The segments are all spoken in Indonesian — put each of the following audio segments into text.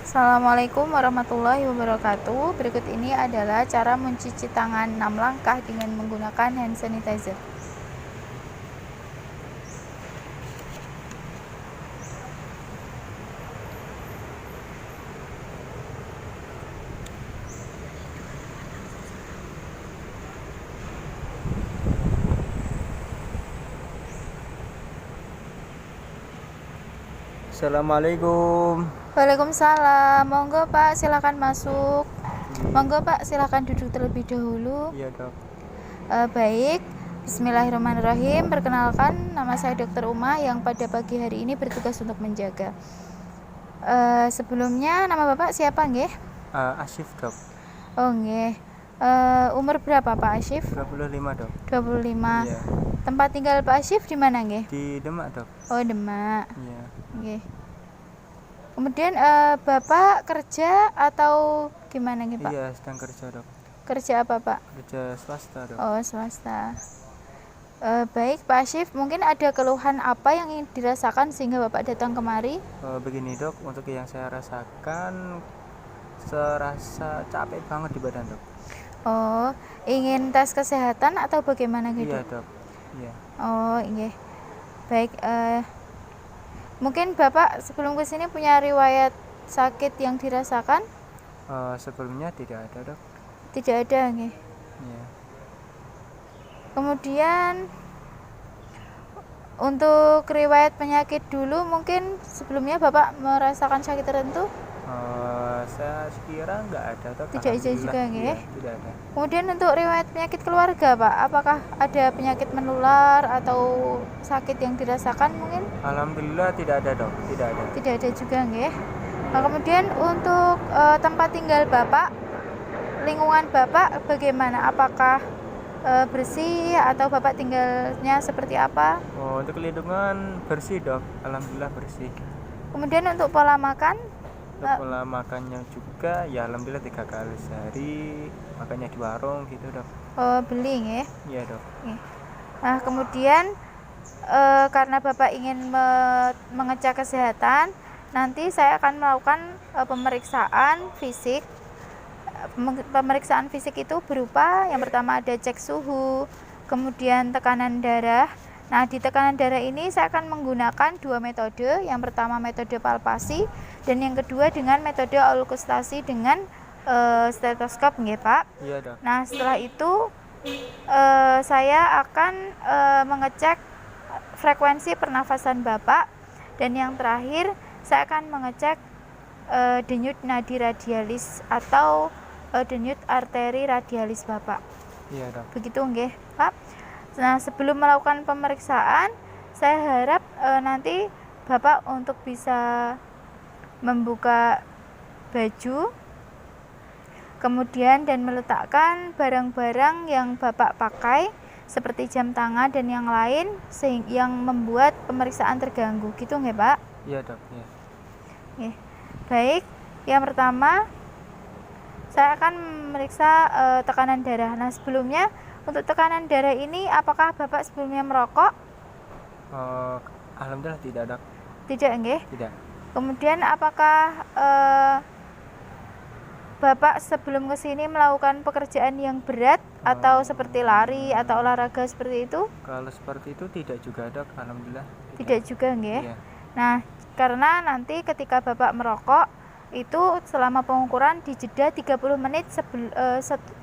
Assalamualaikum warahmatullahi wabarakatuh. Berikut ini adalah cara mencuci tangan 6 langkah dengan menggunakan hand sanitizer. Assalamualaikum. Waalaikumsalam. Monggo Pak, silakan masuk. Monggo Pak, silakan duduk terlebih dahulu. Iya dok. Baik, Bismillahirrahmanirrahim. Perkenalkan, nama saya Dr. Uma yang pada pagi hari ini bertugas untuk menjaga. Sebelumnya nama Bapak siapa nggih? Asyif dok. Oh nggih. Umur berapa Pak Asyif? 25 dok. 25. Iya. Tempat tinggal Pak Asyif di mana nggih? Di Demak dok. Oh, Demak. Iya. Nggih. Kemudian Bapak kerja atau gimana nih Pak? Iya sedang kerja dok. Kerja apa Pak? Kerja swasta dok. Oh, swasta. Baik Pak Asyif, mungkin ada keluhan apa yang ingin dirasakan sehingga Bapak datang kemari? Begini dok, untuk yang saya rasakan serasa capek banget di badan dok. Oh, ingin tes kesehatan atau bagaimana gitu? Iya dok. Iya. Oh, iya. Baik, mungkin Bapak sebelum kesini punya riwayat sakit yang dirasakan? Sebelumnya tidak ada dok. Tidak ada, nggih. Iya. Kemudian untuk riwayat penyakit dulu, mungkin sebelumnya Bapak merasakan sakit tertentu? Saya kira nggak ada dok. Tidak ada juga, nggih. Iya, tidak ada. Kemudian untuk riwayat penyakit keluarga Pak, apakah ada penyakit menular atau sakit yang dirasakan mungkin? Alhamdulillah tidak ada dok. Tidak ada. Tidak ada juga, nggih. Nah, kemudian untuk tempat tinggal Bapak, lingkungan Bapak bagaimana? Apakah bersih atau Bapak tinggalnya seperti apa? Untuk lingkungan bersih dok. Alhamdulillah bersih. Kemudian untuk pola makan, Untuk pola makannya juga ya alhamdulillah 3 kali sehari, makannya di warung gitu dok. beli nggih. Iya dok. Nah, kemudian karena Bapak ingin mengecek kesehatan, nanti saya akan melakukan pemeriksaan fisik. Pemeriksaan fisik itu berupa yang pertama ada cek suhu, kemudian tekanan darah. Nah, di tekanan darah ini saya akan menggunakan 2 metode. Yang pertama metode palpasi dan yang kedua dengan metode aukustasi dengan stetoskop, nggih Pak. Iya dok. Nah, setelah itu saya akan mengecek frekuensi pernafasan Bapak dan yang terakhir saya akan mengecek denyut nadi radialis atau denyut arteri radialis Bapak. Iya dok. Begitu nggih, Pak. Nah, sebelum melakukan pemeriksaan, saya harap nanti Bapak untuk bisa membuka baju, kemudian dan meletakkan barang-barang yang Bapak pakai seperti jam tangan dan yang lain yang membuat pemeriksaan terganggu. Gitu nggih, Pak? Iya dok. Iya. Oke. Baik, yang pertama saya akan memeriksa tekanan darah. Nah, sebelumnya untuk tekanan darah ini apakah Bapak sebelumnya merokok? Alhamdulillah tidak dok. Tidak, nggih. Tidak. Kemudian apakah Bapak sebelum ke sini melakukan pekerjaan yang berat atau seperti lari atau olahraga seperti itu? Kalau seperti itu tidak juga dok. Alhamdulillah Tidak juga, nggih. Iya. Nah, karena nanti ketika Bapak merokok itu selama pengukuran dijeda 30 menit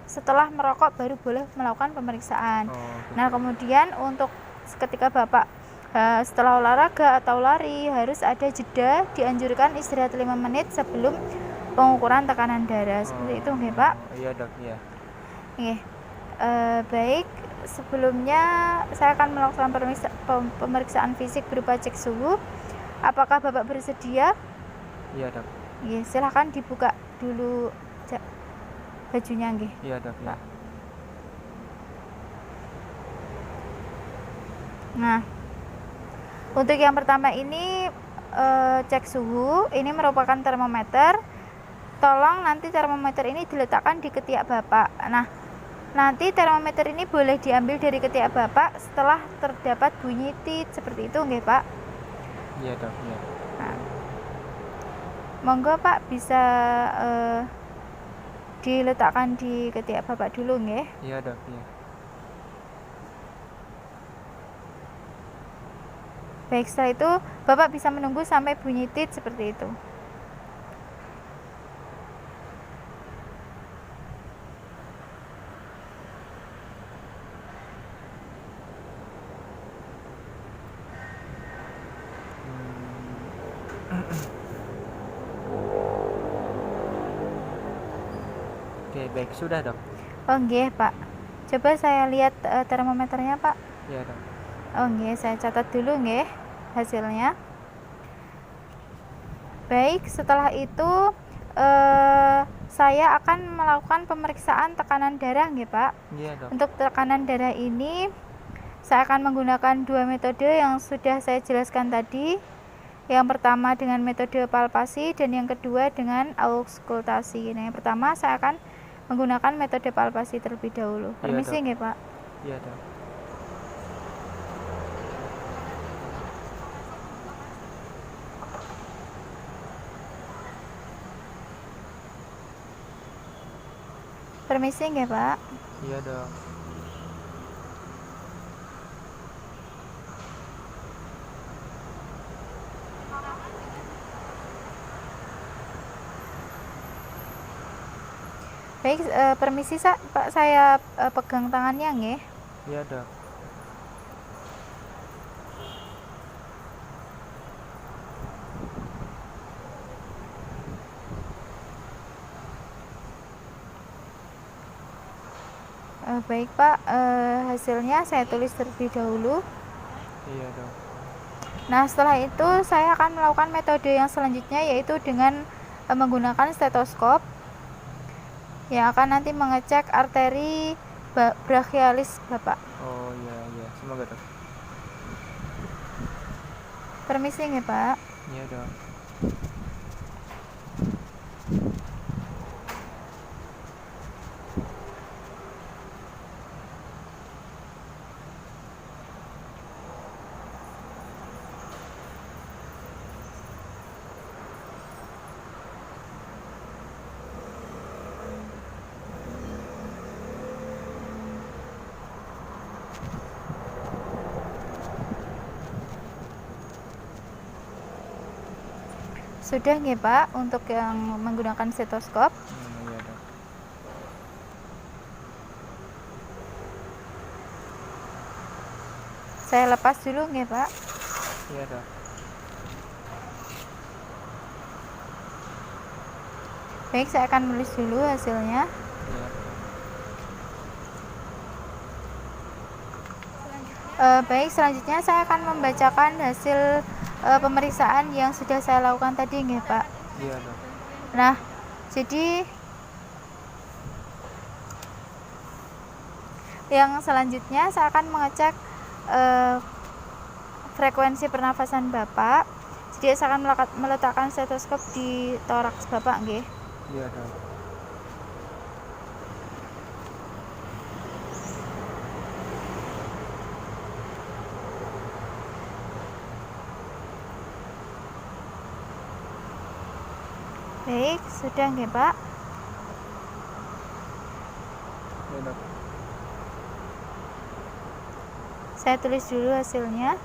setelah merokok baru boleh melakukan pemeriksaan. Nah, kemudian untuk ketika Bapak setelah olahraga atau lari harus ada jeda, dianjurkan istirahat 5 menit sebelum pengukuran tekanan darah. Seperti itu nggih, Pak? Iya dok. Iya. Nggih. Baik, sebelumnya saya akan melakukan pemeriksaan fisik berupa cek suhu. Apakah Bapak bersedia? Iya dok. Nggih, silahkan dibuka dulu bajunya nggih. Iya dok. Iya. Nah, untuk yang pertama ini cek suhu, ini merupakan termometer. Tolong nanti termometer ini diletakkan di ketiak Bapak. Nah, nanti termometer ini boleh diambil dari ketiak Bapak setelah terdapat bunyi tit seperti itu nggih, Pak? Iya dok. Iya. Nah, Monggo Pak, bisa diletakkan di ketiak Bapak dulu nggih. Iya dok, iya. Baik, setelah itu Bapak bisa menunggu sampai bunyi tit seperti itu. Oke, baik, sudah dok. Oh nggih Pak, coba saya lihat termometernya Pak. Iya dok. Oh nggih, saya catat dulu nggih hasilnya. Baik, setelah itu saya akan melakukan pemeriksaan tekanan darah nggih Pak. Iya dok. Untuk tekanan darah ini saya akan menggunakan 2 metode yang sudah saya jelaskan tadi. Yang pertama dengan metode palpasi dan yang kedua dengan auskultasi. Nah, yang pertama saya akan menggunakan metode palpasi terlebih dahulu. Permisi nggih Pak. Iya dok. Permisi nggih Pak. Iya dok. Baik, permisi Pak, saya pegang tangannya nggih. Iya dok. Baik Pak, hasilnya saya tulis terlebih dahulu. Iya dok. Nah, setelah itu saya akan melakukan metode yang selanjutnya, yaitu dengan menggunakan stetoskop yang akan nanti mengecek arteri brachialis Bapak. Oh iya iya, semoga dok. Permisi nggih Pak. Iya dok. Sudah nggih Pak untuk yang menggunakan stetoskop. Iya dok. Saya lepas dulu nggih Pak. Iya dok. Baik, saya akan menulis dulu hasilnya. Iya. Baik, selanjutnya saya akan membacakan hasil pemeriksaan yang sudah saya lakukan tadi nggih Pak. Iya dok. Nah, jadi yang selanjutnya saya akan mengecek frekuensi pernafasan Bapak. Jadi saya akan meletakkan stetoskop di toraks Bapak nggih. Iya dok. Baik, sudah nggih Pak. Iya dok. Saya tulis dulu hasilnya.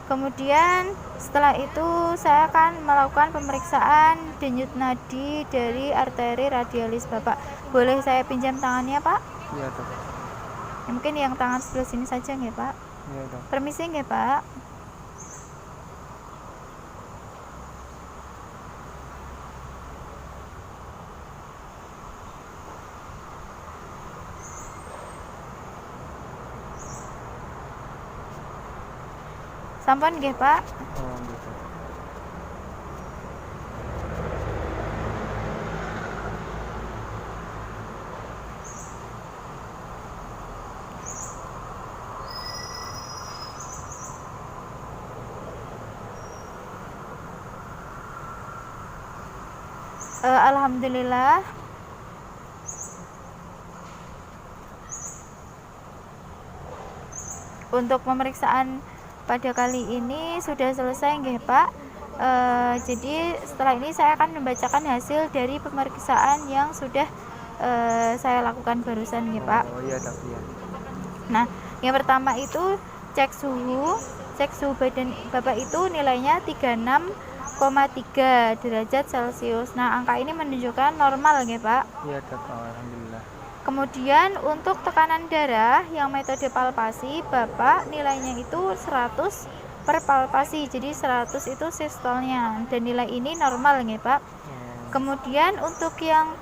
Kemudian setelah itu saya akan melakukan pemeriksaan denyut nadi dari arteri radialis Bapak. Boleh saya pinjam tangannya Pak? Iya dok. Ya, mungkin yang tangan sebelah sini saja nggih Pak. Iya dok. Permisi nggih Pak. Sampun nggih Pak. Oh gitu. Alhamdulillah. Untuk pemeriksaan pada kali ini sudah selesai nggih Pak. Jadi setelah ini saya akan membacakan hasil dari pemeriksaan yang sudah saya lakukan barusan ya Pak. Oh iya dok, iya. Nah, yang pertama itu cek suhu badan Bapak itu nilainya 36,3 derajat Celcius. Nah, angka ini menunjukkan normal ya Pak. Iya dok, alhamdulillah. Kemudian untuk tekanan darah yang metode palpasi Bapak nilainya itu 100 per palpasi, jadi 100 itu sistolnya, dan nilai ini normal ya Pak. Kemudian untuk yang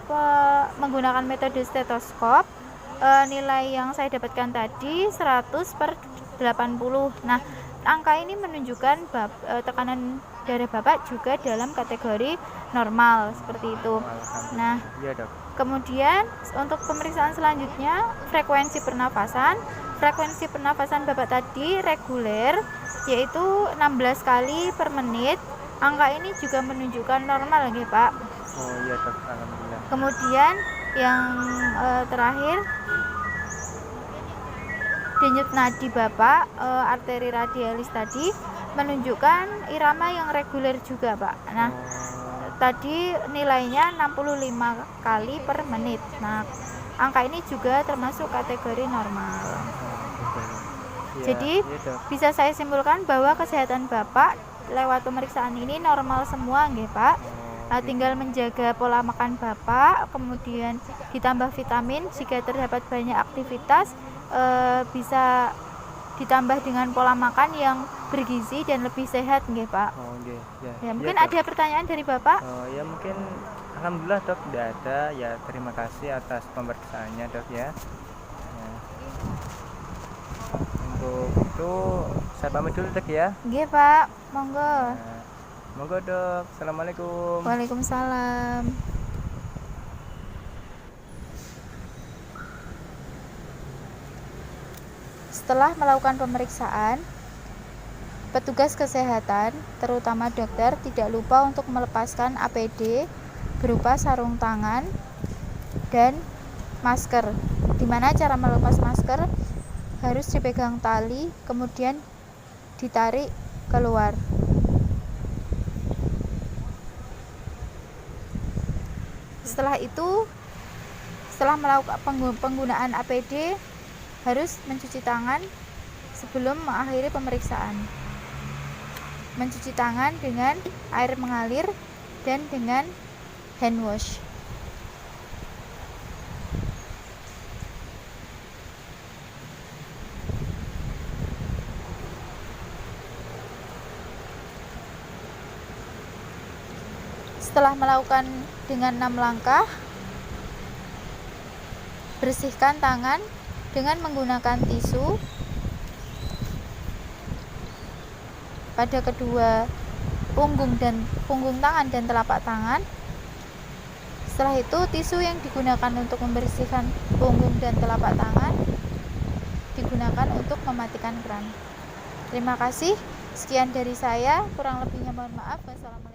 menggunakan metode stetoskop, nilai yang saya dapatkan tadi 100 per 80. Nah, angka ini menunjukkan tekanan darah Bapak juga dalam kategori normal seperti itu. Nah, Iya dok. kemudian untuk pemeriksaan selanjutnya frekuensi pernafasan Bapak tadi reguler, yaitu 16 kali per menit. Angka ini juga menunjukkan normal ya Pak. Oh iya dok, alhamdulillah. Kemudian yang terakhir, denyut nadi Bapak, arteri radialis tadi menunjukkan irama yang reguler juga Pak. Nah, tadi nilainya 65 kali per menit. Nah, angka ini juga termasuk kategori normal. Jadi bisa saya simpulkan bahwa kesehatan Bapak lewat pemeriksaan ini normal semua nggih Pak. Nah, tinggal menjaga pola makan Bapak, kemudian ditambah vitamin jika terdapat banyak aktivitas, bisa ditambah dengan pola makan yang bergizi dan lebih sehat nggih Pak. Oh nggih, ya. Ya, mungkin ada pertanyaan dari Bapak? Oh ya, mungkin alhamdulillah dok tidak ada ya. Terima kasih atas pemeriksaannya dok ya. Nah, untuk itu saya pamit dulu dok ya. Nggih Pak, monggo. Nah, monggo dok. Assalamualaikum. Waalaikumsalam. Setelah melakukan pemeriksaan, petugas kesehatan, terutama dokter, tidak lupa untuk melepaskan APD berupa sarung tangan dan masker. Dimana cara melepas masker harus dipegang tali, kemudian ditarik keluar. Setelah itu, setelah melakukan penggunaan APD, harus mencuci tangan sebelum mengakhiri pemeriksaan. Mencuci tangan dengan air mengalir dan dengan hand wash. Setelah melakukan dengan 6 langkah, bersihkan tangan dengan menggunakan tisu pada kedua punggung tangan dan telapak tangan. Setelah itu, tisu yang digunakan untuk membersihkan punggung dan telapak tangan digunakan untuk mematikan keran. Terima kasih. Sekian dari saya, kurang lebihnya mohon maaf. Wassalamualaikum.